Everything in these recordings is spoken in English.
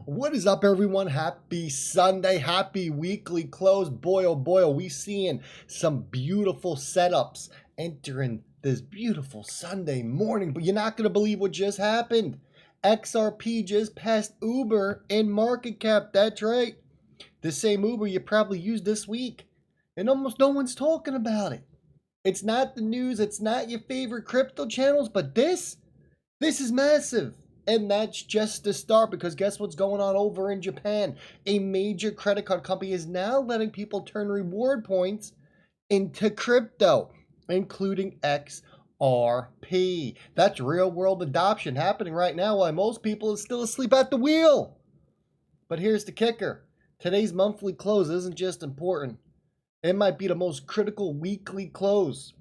What is up, everyone? Happy Sunday, happy weekly close. Boy, oh boy, are we seeing some beautiful setups entering this beautiful Sunday morning. But you're not going to believe what just happened. XRP just passed Uber in market cap. That's right. The same Uber you probably used this week. And almost no one's talking about it. It's not the news. It's not your favorite crypto channels. But this is massive. And that's just the start, because guess what's going on over in Japan? A major credit card company is now letting people turn reward points into crypto, including XRP. That's real world adoption happening right now while most people are still asleep at the wheel. But here's the kicker. Today's monthly close isn't just important. It might be the most critical weekly close.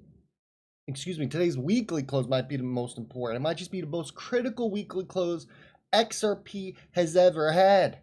Today's weekly close might be the most important. It might just be the most critical weekly close XRP has ever had.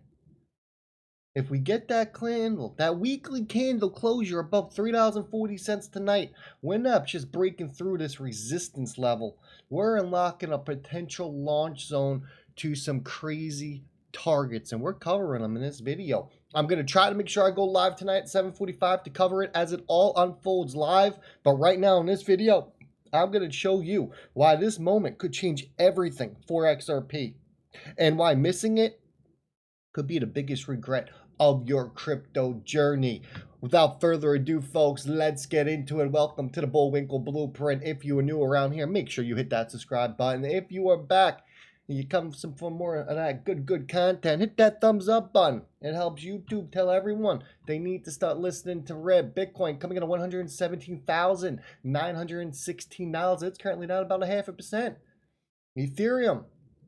If we get that candle, that weekly candle closure above $3.40 tonight, we're not just breaking through this resistance level. We're unlocking a potential launch zone to some crazy targets, and we're covering them in this video. I'm going to try to make sure I go live tonight at 7:45 to cover it as it all unfolds live. But right now in this video, I'm going to show you why this moment could change everything for XRP and why missing it could be the biggest regret of your crypto journey. Without further ado, folks, let's get into it. Welcome to the Bullwinkle Blueprint. If you are new around here, make sure you hit that subscribe button. If you are back, you come for more of that good content, hit that thumbs up button. It helps YouTube tell everyone they need to start listening to Red. Bitcoin coming in at $117,916. It's currently down about 0.5%. Ethereum,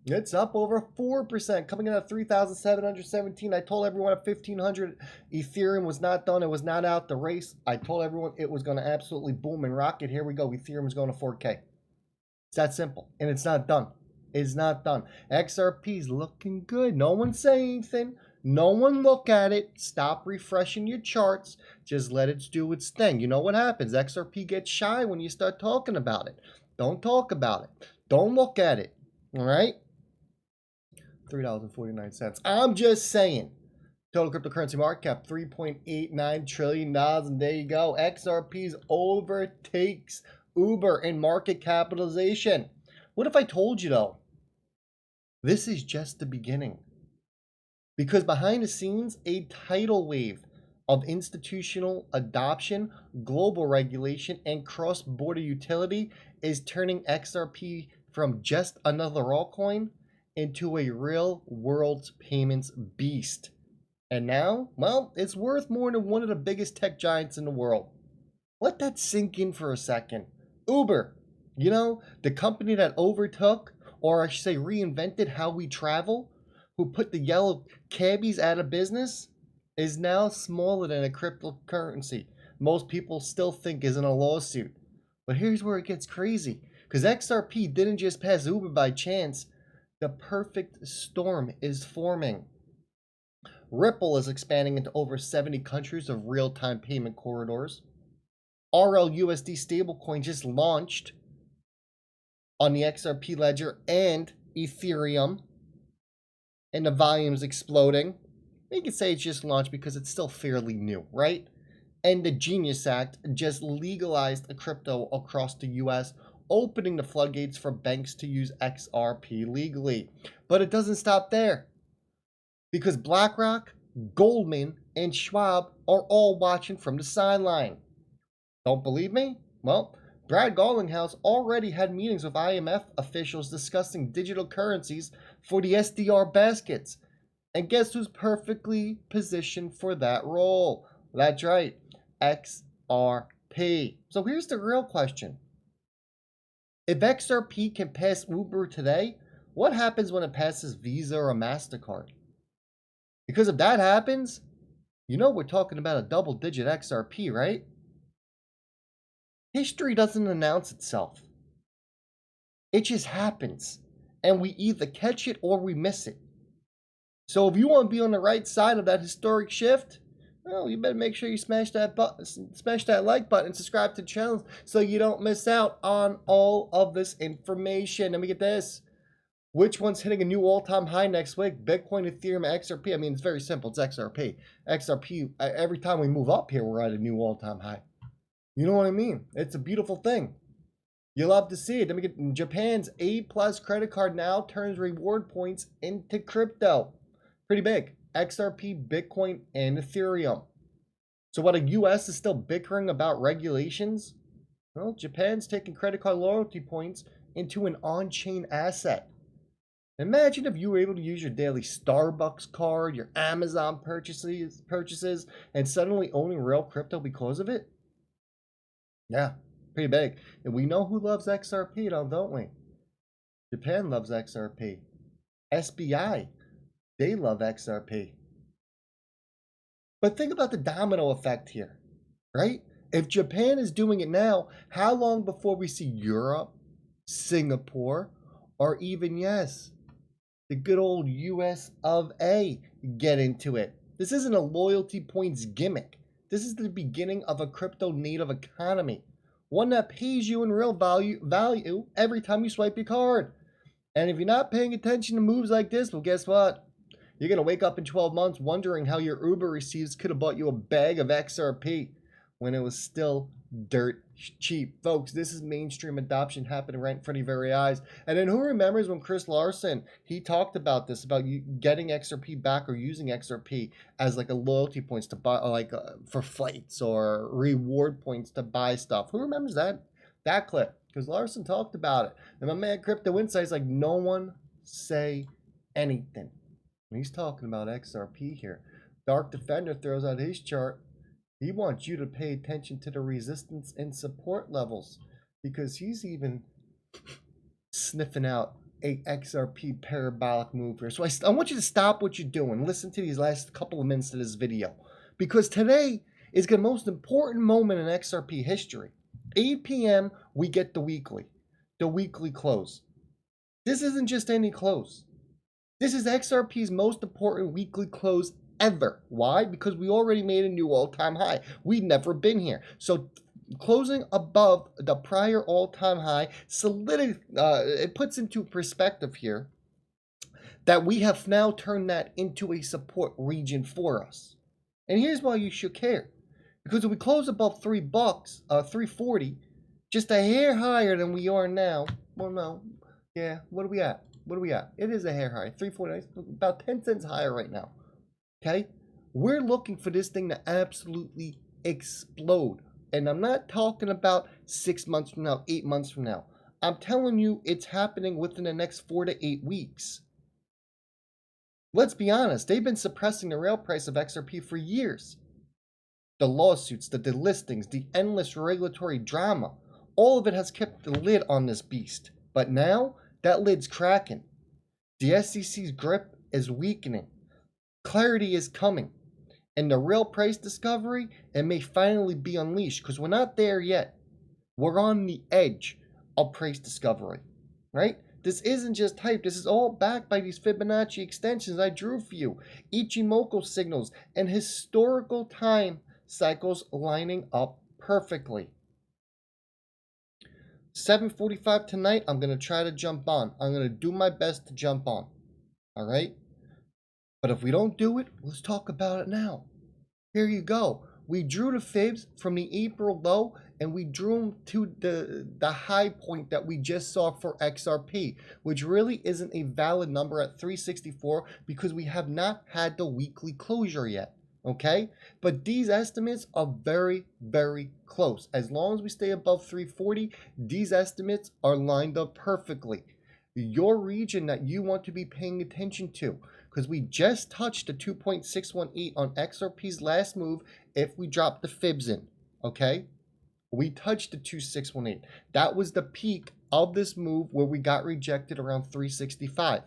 it's up over 4%, coming in at 3,717. I told everyone at 1,500 Ethereum was not done. It was not out the race. I told everyone it was going to absolutely boom and rocket. Here we go. Ethereum is going to 4K. It's that simple, and it's not done. Is not done. XRP's looking good. No one say anything. No one look at it. Stop refreshing your charts. Just let it do its thing. You know what happens? XRP gets shy when you start talking about it. Don't talk about it. Don't look at it. All right? $3.49. I'm just saying. Total cryptocurrency market cap, $3.89 trillion. And there you go. XRP's overtakes Uber in market capitalization. What if I told you, though, this is just the beginning? Because behind the scenes, a tidal wave of institutional adoption, global regulation, and cross-border utility is turning XRP from just another altcoin into a real-world payments beast. And now, well, it's worth more than one of the biggest tech giants in the world. Let that sink in for a second. Uber, you know, the company that overtook, or I should say reinvented how we travel, who put the yellow cabbies out of business, is now smaller than a cryptocurrency most people still think is in a lawsuit. But here's where it gets crazy, because XRP didn't just pass Uber by chance. The perfect storm is forming. Ripple is expanding into over 70 countries of real-time payment corridors. RLUSD stablecoin just launched on the XRP ledger and Ethereum, and the volume's exploding. You can say it's just launched because it's still fairly new, right? And the Genius Act just legalized a crypto across the US, opening the floodgates for banks to use XRP legally. But it doesn't stop there, because BlackRock, Goldman, and Schwab are all watching from the sideline. Don't believe me? Well, Brad Garlinghouse already had meetings with IMF officials discussing digital currencies for the SDR baskets. And guess who's perfectly positioned for that role? That's right, XRP. So here's the real question. If XRP can pass Uber today, what happens when it passes Visa or MasterCard? Because if that happens, you know we're talking about a double-digit XRP, right? History doesn't announce itself. It just happens. And we either catch it or we miss it. So if you want to be on the right side of that historic shift, well, you better make sure you smash that like button and subscribe to the channel so you don't miss out on all of this information. Let me get this. Which one's hitting a new all-time high next week? Bitcoin, Ethereum, XRP. I mean, it's very simple. It's XRP. XRP, every time we move up here, we're at a new all-time high. You know what I mean? It's a beautiful thing. You love to see it. Then we get Japan's A+ credit card now turns reward points into crypto. Pretty big. XRP, Bitcoin, and Ethereum. So what, the US is still bickering about regulations? Well, Japan's taking credit card loyalty points into an on-chain asset. Imagine if you were able to use your daily Starbucks card, your Amazon purchases, and suddenly owning real crypto because of it. Yeah, pretty big. And we know who loves XRP, don't we? Japan loves XRP. SBI, they love XRP. But think about the domino effect here, right? If Japan is doing it now, how long before we see Europe, Singapore, or even, yes, the good old US of A get into it? This isn't a loyalty points gimmick. This is the beginning of a crypto native economy, one that pays you in real value every time you swipe your card. And if you're not paying attention to moves like this, well, guess what? You're going to wake up in 12 months wondering how your Uber receipts could have bought you a bag of XRP when it was still dirt cheap. Folks, this is mainstream adoption happening right in front of your very eyes. And then who remembers when Chris Larson, he talked about this, about you getting XRP back or using XRP as like a loyalty points to buy, like for flights or reward points to buy stuff. Who remembers that clip? Because Larson talked about it. And my man Crypto Insights like, no one say anything. And he's talking about XRP here. Dark Defender throws out his chart. He wants you to pay attention to the resistance and support levels because he's even sniffing out a XRP parabolic move here. So I want you to stop what you're doing. Listen to these last couple of minutes of this video because today is the most important moment in XRP history. 8 p.m. we get the weekly close. This isn't just any close. This is XRP's most important weekly close ever. Why? Because we already made a new all-time high. We've never been here. So closing above the prior all-time high, it puts into perspective here that we have now turned that into a support region for us. And here's why you should care. Because if we close above $3, 340, just a hair higher than we are now, well, no, yeah, what are we at? It is a hair high, 340, about 10 cents higher right now. Okay? We're looking for this thing to absolutely explode. And I'm not talking about 6 months from now, 8 months from now. I'm telling you it's happening within the next 4 to 8 weeks. Let's be honest, they've been suppressing the rail price of XRP for years. The lawsuits, the delistings, the endless regulatory drama, all of it has kept the lid on this beast. But now, that lid's cracking. The SEC's grip is weakening. Clarity is coming. And the real price discovery, it may finally be unleashed because we're not there yet. We're on the edge of price discovery, right? This isn't just hype. This is all backed by these Fibonacci extensions I drew for you. Ichimoku signals and historical time cycles lining up perfectly. 7:45 tonight, I'm going to try to jump on. I'm going to do my best to jump on. All right? But if we don't do it, let's talk about it now. Here you go. We drew the fibs from the April low, and we drew them to the high point that we just saw for XRP, which really isn't a valid number at 364 because we have not had the weekly closure yet. Okay? But these estimates are very, very close. As long as we stay above 340, these estimates are lined up perfectly. Your region that you want to be paying attention to, because we just touched the 2.618 on XRP's last move if we drop the fibs in, okay? We touched the 2.618. That was the peak of this move where we got rejected around 365.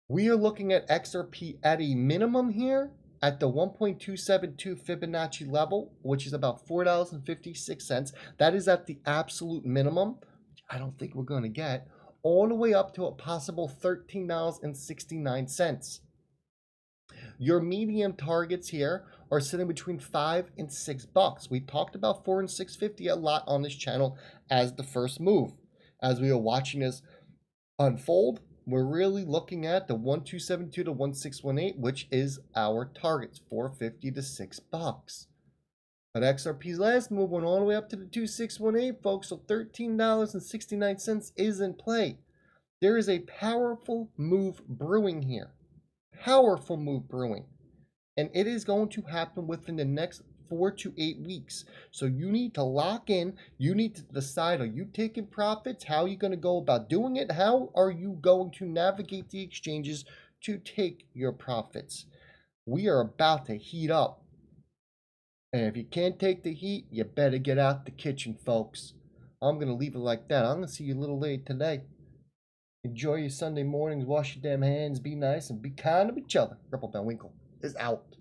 We are looking at XRP at a minimum here at the 1.272 Fibonacci level, which is about $4.56. That is at the absolute minimum, which I don't think we're going to get, all the way up to a possible $13.69. Your medium targets here are sitting between $5 and $6. We talked about $4 and $6.50 a lot on this channel as the first move, as we were watching this unfold, we're really looking at the 1272 to 1618, which is our targets, 450 to $6. But XRP's last move went all the way up to the 2618, folks, so $13.69 is in play. There is a powerful move brewing here. Powerful move brewing. And it is going to happen within the next 4 to 8 weeks. So you need to lock in. You need to decide, are you taking profits? How are you going to go about doing it? How are you going to navigate the exchanges to take your profits? We are about to heat up. And if you can't take the heat, you better get out the kitchen, folks. I'm going to leave it like that. I'm going to see you a little late today. Enjoy your Sunday mornings. Wash your damn hands. Be nice and be kind to each other. Ripple Van Winkle is out.